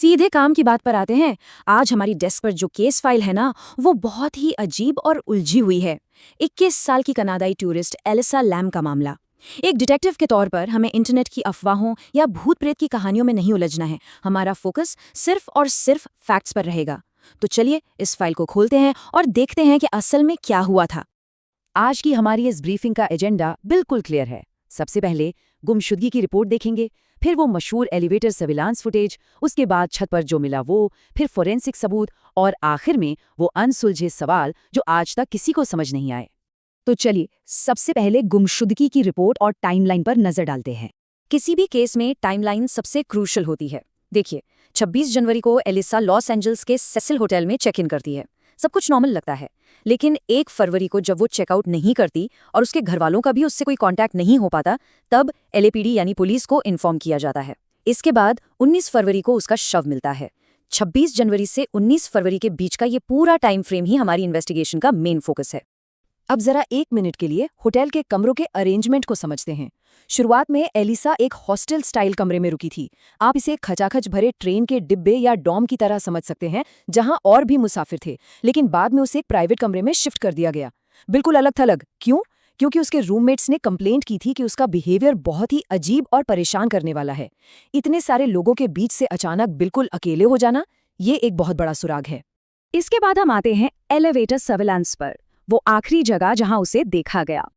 सीधे काम की बात पर आते हैं। आज हमारी डेस्क पर जो केस फाइल है ना, वो बहुत ही अजीब और उलझी हुई है। 21 साल की कनाडाई टूरिस्ट एलिसा लैम का मामला। एक डिटेक्टिव के तौर पर हमें इंटरनेट की अफवाहों या भूत प्रेत की कहानियों में नहीं उलझना है। हमारा फोकस सिर्फ और सिर्फ फैक्ट्स पर रहेगा। तो चलिए इस फाइल को खोलते हैं और देखते हैं कि असल में क्या हुआ था। आज की हमारी इस ब्रीफिंग का एजेंडा बिल्कुल क्लियर है। सबसे पहले गुमशुदगी की रिपोर्ट देखेंगे, फिर वो मशहूर एलिवेटर सर्विलांस फुटेज, उसके बाद छत पर जो मिला वो, फिर फोरेंसिक सबूत और आखिर में वो अनसुलझे सवाल जो आज तक किसी को समझ नहीं आए। तो चलिए सबसे पहले गुमशुदगी की रिपोर्ट और टाइमलाइन पर नजर डालते हैं। किसी भी केस में टाइमलाइन सबसे क्रूशल होती है। देखिए, 26 जनवरी को एलिसा लॉस एंजल्स के सेसिल होटल में चेक इन करती है। सब कुछ नॉर्मल लगता है, लेकिन 1 फरवरी को जब वो चेकआउट नहीं करती और उसके घरवालों का भी उससे कोई कांटेक्ट नहीं हो पाता, तब एलएपीडी यानी पुलिस को इन्फॉर्म किया जाता है। इसके बाद 19 फरवरी को उसका शव मिलता है। 26 जनवरी से 19 फरवरी के बीच का ये पूरा टाइम फ्रेम ही हमारी इन्वेस्टिगेशन का मेन फोकस है। अब जरा 1 मिनट के लिए होटल के कमरों के अरेंजमेंट को समझते हैं। शुरुआत में एलिसा एक हॉस्टल स्टाइल कमरे में रुकी थी। आप इसे खचाखच भरे ट्रेन के डिब्बे या डॉम की तरह समझ सकते हैं, जहां और भी मुसाफिर थे, लेकिन बाद में उसे एक प्राइवेट कमरे में शिफ्ट कर दिया गया। बिल्कुल अलग थलग क्यों? क्योंकि उसके रूममेट्स ने कंप्लेंट की थी कि उसका बिहेवियर बहुत ही अजीब और परेशान करने वाला है। इतने सारे लोगों के बीच से अचानक बिल्कुल अकेले हो जाना, ये एक बहुत बड़ा सुराग है। इसके बाद हम आते हैं एलिवेटर सर्विलांस पर, वो आखिरी जगह जहां उसे देखा गया।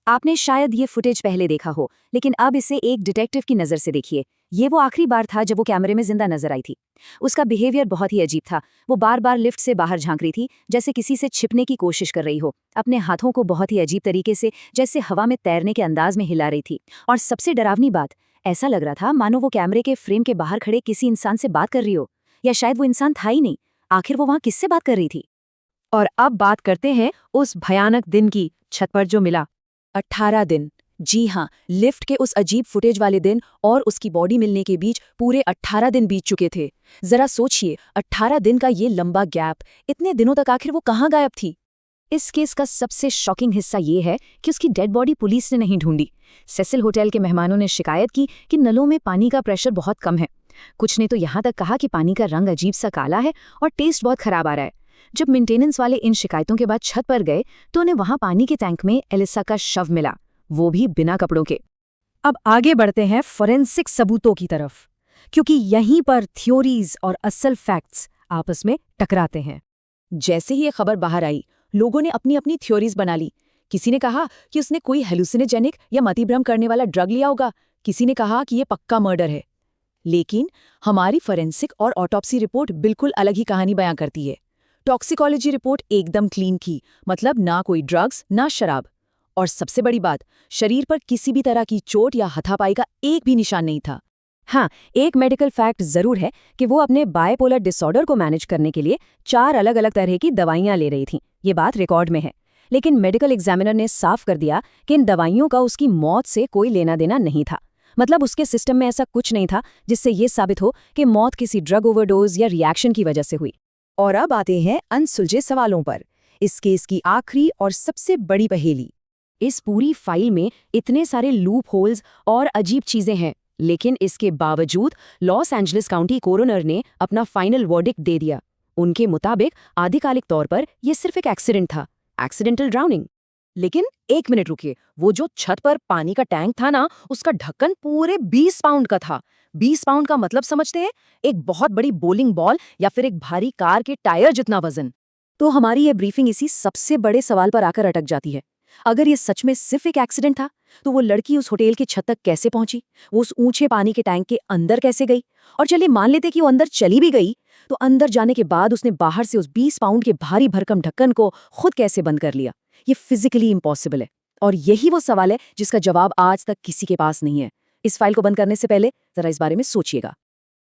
आपने शायद ये फुटेज पहले देखा हो, लेकिन अब इसे एक डिटेक्टिव की नज़र से देखिए। ये वो आखिरी बार था जब वो कैमरे में जिंदा नजर आई थी। उसका बिहेवियर बहुत ही अजीब था। वो बार बार लिफ्ट से बाहर झांक रही थी, जैसे किसी से छिपने की कोशिश कर रही हो। अपने हाथों को बहुत ही अजीब तरीके से, जैसे हवा में तैरने के अंदाज में हिला रही थी। और सबसे डरावनी बात, ऐसा लग रहा था मानो वो कैमरे के फ्रेम के बाहर खड़े किसी इंसान से बात कर रही हो, या शायद वो इंसान था ही नहीं। आखिर वो वहां किससे बात कर रही थी? और अब बात करते हैं उस भयानक दिन की, छत पर जो मिला। 18 दिन। जी हाँ, लिफ्ट के उस अजीब फुटेज वाले दिन और उसकी बॉडी मिलने के बीच पूरे 18 दिन बीत चुके थे। जरा सोचिए, 18 दिन का ये लंबा गैप, इतने दिनों तक आखिर वो कहाँ गायब थी? इस केस का सबसे शॉकिंग हिस्सा ये है कि उसकी डेड बॉडी पुलिस ने नहीं ढूंढी। सेसिल होटल के मेहमानों ने शिकायत की कि नलों में पानी का प्रेशर बहुत कम है। कुछ ने तो यहाँ तक कहा कि पानी का रंग अजीब सा काला है और टेस्ट बहुत खराब आ रहा है। जब मेंटेनेंस वाले इन शिकायतों के बाद छत पर गए तो उन्हें वहां पानी के टैंक में एलिसा का शव मिला, वो भी बिना कपड़ों के। अब आगे बढ़ते हैं फोरेंसिक सबूतों की तरफ, क्योंकि यहीं पर थ्योरीज और असल फैक्ट्स आपस में टकराते हैं। जैसे ही ये खबर बाहर आई, लोगों ने अपनी अपनी थ्योरीज बना ली। किसी ने कहा कि उसने कोई हेलुसिनोजेनिक या मतिभ्रम करने वाला ड्रग लिया होगा, किसी ने कहा कि ये पक्का मर्डर है। लेकिन हमारी फोरेंसिक और ऑटोप्सी रिपोर्ट बिल्कुल अलग ही कहानी बयां करती है। टॉक्सिकोलॉजी रिपोर्ट एकदम क्लीन की, मतलब ना कोई ड्रग्स ना शराब। और सबसे बड़ी बात, शरीर पर किसी भी तरह की चोट या हाथापाई का एक भी निशान नहीं था। हाँ, एक मेडिकल फैक्ट जरूर है कि वो अपने बायपोलर डिसऑर्डर को मैनेज करने के लिए 4 अलग अलग तरह की दवाइयां ले रही थी। ये बात रिकॉर्ड में है। लेकिन मेडिकल एग्जामिनर ने साफ कर दिया कि इन दवाइयों का उसकी मौत से कोई लेना देना नहीं था। मतलब उसके सिस्टम में ऐसा कुछ नहीं था जिससे ये साबित हो कि मौत किसी ड्रग ओवरडोज या रिएक्शन की वजह से हुई। और अब आते हैं अनसुलझे सवालों पर, इस केस की आखिरी और सबसे बड़ी पहेली। इस पूरी फाइल में इतने सारे लूप होल्स और अजीब चीजें हैं, लेकिन इसके बावजूद लॉस एंजलिस काउंटी कोरोनर ने अपना फाइनल वर्डिक्ट दे दिया। उनके मुताबिक आधिकारिक तौर पर यह सिर्फ एक एक्सीडेंट था, एक्सीडेंटल ड्राउनिंग। लेकिन 1 मिनट रुकिए, वो जो छत पर पानी का टैंक था ना, उसका ढक्कन पूरे 20 पाउंड का था। 20 पाउंड का मतलब समझते हैं? एक बहुत बड़ी बोलिंग बॉल या फिर एक भारी कार के टायर जितना वजन। तो हमारी ये ब्रीफिंग इसी सबसे बड़े सवाल पर आकर अटक जाती है। अगर ये सच में सिर्फ एक एक्सीडेंट था, तो वो लड़की उस होटल की छत तक कैसे पहुंची? वो उस ऊंचे पानी के टैंक के अंदर कैसे गई? और चलिए मान लेते कि वो अंदर चली भी गई, तो अंदर जाने के बाद उसने बाहर से उस 20 पाउंड के भारी भरकम ढक्कन को खुद कैसे बंद कर लिया? ये फिजिकली इम्पॉसिबल है। और यही वो सवाल है जिसका जवाब आज तक किसी के पास नहीं है। इस फाइल को बंद करने से पहले जरा इस बारे में सोचिएगा।